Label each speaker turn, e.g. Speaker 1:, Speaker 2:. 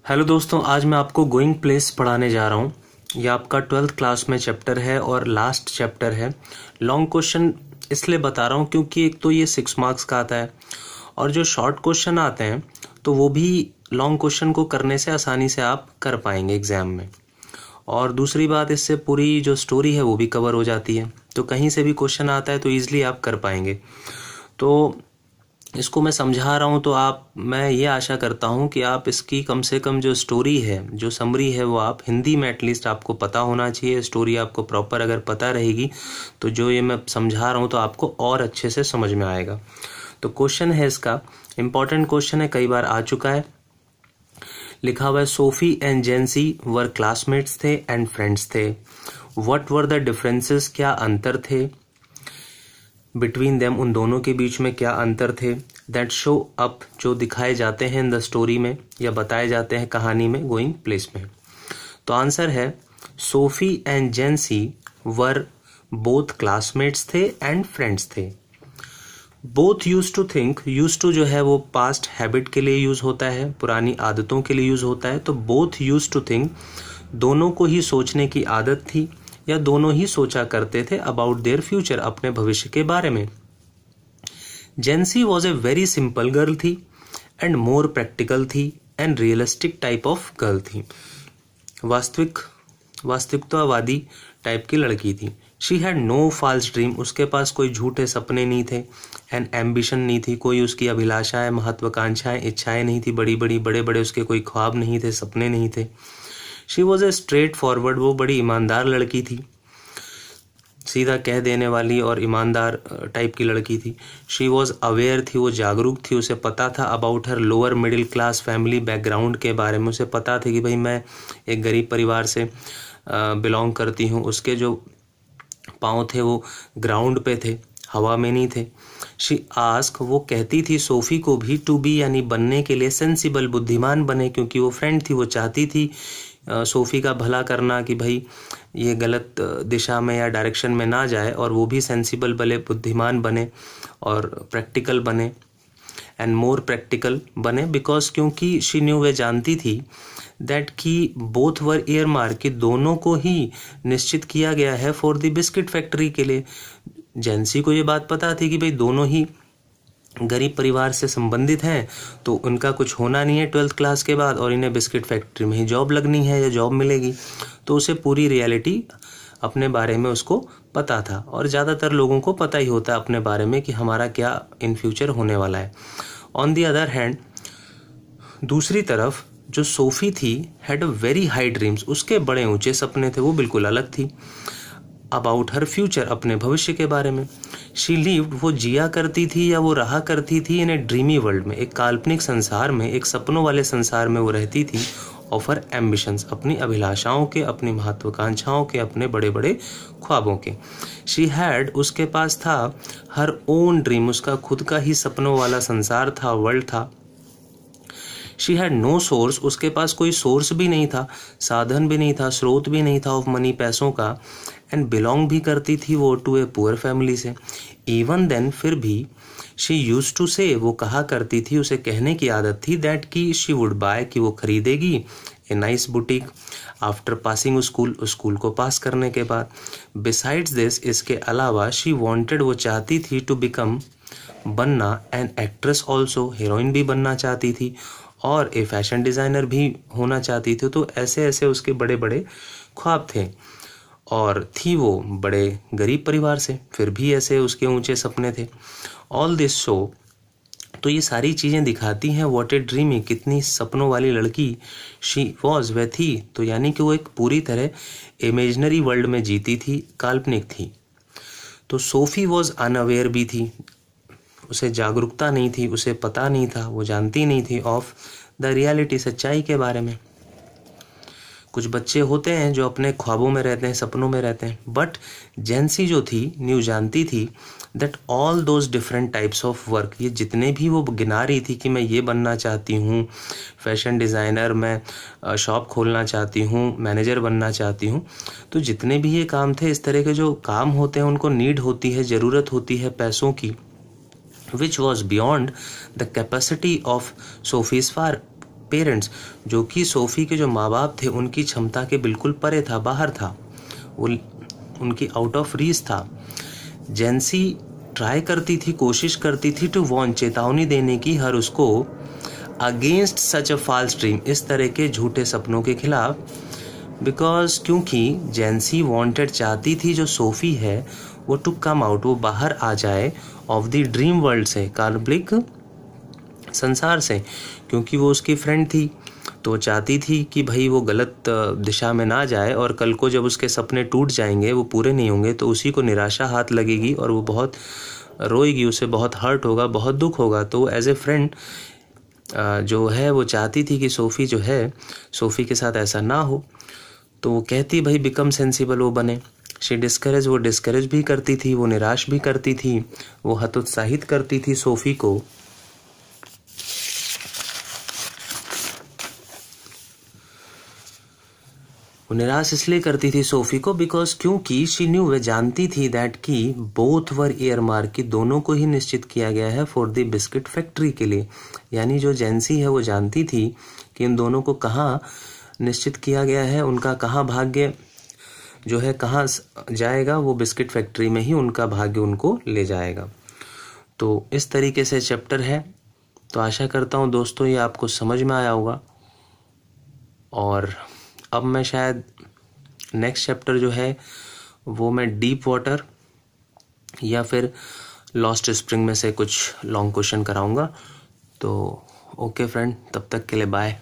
Speaker 1: Hello दोस्तों, आज मैं आपको गोइंग प्लेस पढ़ाने जा रहा हूँ। यह आपका 12th क्लास में चैप्टर है और लास्ट चैप्टर है। लॉन्ग क्वेश्चन इसलिए बता रहा हूँ क्योंकि एक तो ये 6 मार्क्स का आता है और जो शॉर्ट क्वेश्चन आते हैं तो वो भी लॉन्ग क्वेश्चन को करने से आसानी से आप कर पाएंगे एग्जाम में। और दूसरी बात, इससे पूरी जो स्टोरी है वो भी कवर हो जाती है, तो कहीं से भी क्वेश्चन आता है तो ईजिली आप कर पाएंगे। तो इसको मैं समझा रहा हूँ तो मैं ये आशा करता हूँ कि आप इसकी कम से कम जो स्टोरी है, जो समरी है, वो आप हिंदी में एटलीस्ट आपको पता होना चाहिए। स्टोरी आपको प्रॉपर अगर पता रहेगी तो जो ये मैं समझा रहा हूँ तो आपको और अच्छे से समझ में आएगा। तो क्वेश्चन है इसका, इम्पॉर्टेंट क्वेश्चन है, कई बार आ चुका है। लिखा हुआ है Sophie and Jency were classmates थे एंड फ्रेंड्स थे। व्हाट वर द डिफरेंसेस, क्या अंतर थे। बिटवीन देम, उन दोनों के बीच में क्या अंतर थे। दैट शो अप, जो दिखाए जाते हैं इन द स्टोरी में या बताए जाते हैं कहानी में, गोइंग प्लेस में। तो आंसर है Sophie and Jency were both classmates थे एंड फ्रेंड्स थे। Both used to think, used to जो है वो पास्ट हैबिट के लिए यूज होता है, पुरानी आदतों के लिए यूज होता है। तो बोथ यूज टू थिंक, दोनों को ही सोचने की आदत थी या दोनों ही सोचा करते थे अबाउट देयर फ्यूचर, अपने भविष्य के बारे में। Jency was a very simple girl थी एंड मोर प्रैक्टिकल थी and realistic type of girl थी। वास्तविकतावादी टाइप की लड़की थी। She had no false dream, उसके पास कोई झूठे सपने नहीं थे। एंड एम्बिशन नहीं थी, कोई उसकी अभिलाषाएं, महत्वाकांक्षाएं, इच्छाएं नहीं थी, बड़ी बड़े उसके कोई ख्वाब नहीं थे, सपने नहीं थे। She was a straight forward, वो बड़ी ईमानदार लड़की थी, सीधा कह देने वाली और ईमानदार टाइप की लड़की थी। शी वॉज अवेयर थी, वो जागरूक थी, उसे पता था about her lower middle class family background के बारे में। उसे पता था कि भाई मैं एक गरीब परिवार से बिलोंग करती हूँ। उसके जो पाँव थे वो ग्राउंड पे थे, हवा में नहीं थे। शी आस्क, वो कहती थी सोफी को भी, टू बी यानी बनने के लिए, सेंसिबल बुद्धिमान बने, क्योंकि वो फ्रेंड थी, वो चाहती थी सोफी का भला करना, कि भाई ये गलत दिशा में या डायरेक्शन में ना जाए और वो भी सेंसिबल बने, बुद्धिमान बने और प्रैक्टिकल बने एंड मोर प्रैक्टिकल बने। बिकॉज, क्योंकि शी न्यू, वे जानती थी दैट कि बोथ वर ईयर मार्क, कि दोनों को ही निश्चित किया गया है फॉर द बिस्किट फैक्ट्री के लिए। जेंसी को ये बात पता थी कि भाई दोनों ही गरीब परिवार से संबंधित हैं, तो उनका कुछ होना नहीं है 12th क्लास के बाद और इन्हें बिस्किट फैक्ट्री में ही जॉब लगनी है या जॉब मिलेगी। तो उसे पूरी रियलिटी अपने बारे में उसको पता था, और ज़्यादातर लोगों को पता ही होता है अपने बारे में कि हमारा क्या इन फ्यूचर होने वाला है। ऑन दी अदर हैंड, दूसरी तरफ जो सोफी थी, had a very high dreams, उसके बड़े ऊंचे सपने थे, वो बिल्कुल अलग थी। अबाउट हर फ्यूचर, अपने भविष्य के बारे में। शी लिव्ड, वो जिया करती थी या वो रहा करती थी, इन ए ड्रीमी वर्ल्ड में, एक काल्पनिक संसार में, एक सपनों वाले संसार में वो रहती थी। ऑफ हर एम्बिशंस, अपनी अभिलाषाओं के, अपनी महत्वाकांक्षाओं के, अपने बड़े बड़े ख्वाबों के। शी हैड, उसके पास था, हर ओन ड्रीम, उसका खुद का ही सपनों वाला संसार था, वर्ल्ड था। शी हैड नो सोर्स, उसके पास कोई सोर्स भी नहीं था, साधन भी नहीं था, स्रोत भी नहीं था ऑफ मनी, पैसों का। एंड बिलोंग भी करती थी वो टू ए पुअर फैमिली से। इवन देन, फिर भी, शी यूज टू से, वो कहा करती थी, उसे कहने की आदत थी, दैट की शी वुड बाय, कि वो खरीदेगी a nice boutique after passing school को पास करने के बाद। बिसाइड्स दिस, इसके अलावा, शी वॉन्टेड, वो चाहती थी, टू बिकम, बनना, एन एक्ट्रेस ऑल्सो, हीरोइन भी बनना चाहती थी और ए फैशन डिज़ाइनर भी होना चाहती थी। तो ऐसे ऐसे उसके बड़े बड़े ख्वाब थे, और थी वो बड़े गरीब परिवार से, फिर भी ऐसे उसके ऊंचे सपने थे। ऑल दिस शो, तो ये सारी चीज़ें दिखाती हैं व्हाट ए ड्रीमी, कितनी सपनों वाली लड़की शी वॉज, वह थी। तो यानी कि वो एक पूरी तरह इमेजिनरी वर्ल्ड में जीती थी, काल्पनिक थी। तो सोफी वॉज अनअवेयर भी थी, उसे जागरूकता नहीं थी, उसे पता नहीं था, वो जानती नहीं थी ऑफ द रियलिटी, सच्चाई के बारे में। कुछ बच्चे होते हैं जो अपने ख्वाबों में रहते हैं, सपनों में रहते हैं, बट जेंसी जो थी, न्यू जानती थी that all those different types of work, ये जितने भी वो गिना रही थी कि मैं ये बनना चाहती हूँ, फैशन डिज़ाइनर, मैं शॉप खोलना चाहती हूँ, मैनेजर बनना चाहती हूँ, तो जितने भी ये काम थे, इस तरह के जो काम होते हैं, उनको नीड होती है, ज़रूरत होती है पैसों की, which was beyond the capacity of Sophie's parents, जो कि सोफ़ी के जो माँ बाप थे उनकी क्षमता के बिल्कुल परे था, बाहर था, वो उनकी आउट ऑफ रीच था। जेंसी ट्राई करती थी, कोशिश करती थी टू वॉर्न, चेतावनी देने की हर उसको against such a false dream, इस तरह के झूठे सपनों के खिलाफ। बिकॉज क्योंकि जेंसी वांटेड, चाहती थी जो सोफ़ी है वो टू कम आउट, वो बाहर आ जाए ऑफ द ड्रीम वर्ल्ड से, काल्पनिक संसार से, क्योंकि वो उसकी फ्रेंड थी। तो चाहती थी कि भाई वो गलत दिशा में ना जाए, और कल को जब उसके सपने टूट जाएंगे, वो पूरे नहीं होंगे, तो उसी को निराशा हाथ लगेगी और वो बहुत रोएगी, उसे बहुत हर्ट होगा, बहुत दुख होगा। तो एज ए फ्रेंड जो है वो चाहती थी कि सोफ़ी जो है, सोफ़ी के साथ ऐसा ना हो। तो वो कहती भाई बिकम सेंसिबल, वो बने। शी डिस्करेज, वो डिस्करेज भी करती थी, वो निराश भी करती थी, वो हतोत्साहित करती थी सोफ़ी को। वो निराश इसलिए करती थी सोफ़ी को बिकॉज क्योंकि शी न्यू, वे जानती थी दैट कि बोथ वर ईयर मार्क, की दोनों को ही निश्चित किया गया है फॉर द बिस्किट फैक्ट्री के लिए। यानी जो जेंसी है वो जानती थी कि इन दोनों को कहाँ निश्चित किया गया है, उनका कहाँ भाग्य जो है कहाँ जाएगा, वो बिस्किट फैक्ट्री में ही उनका भाग्य उनको ले जाएगा। तो इस तरीके से चैप्टर है। तो आशा करता हूँ दोस्तों ये आपको समझ में आया होगा। और अब मैं शायद नेक्स्ट चैप्टर जो है वो मैं डीप वाटर या फिर लॉस्ट स्प्रिंग में से कुछ लॉन्ग क्वेश्चन कराऊंगा। तो ओके फ्रेंड, तब तक के लिए बाय।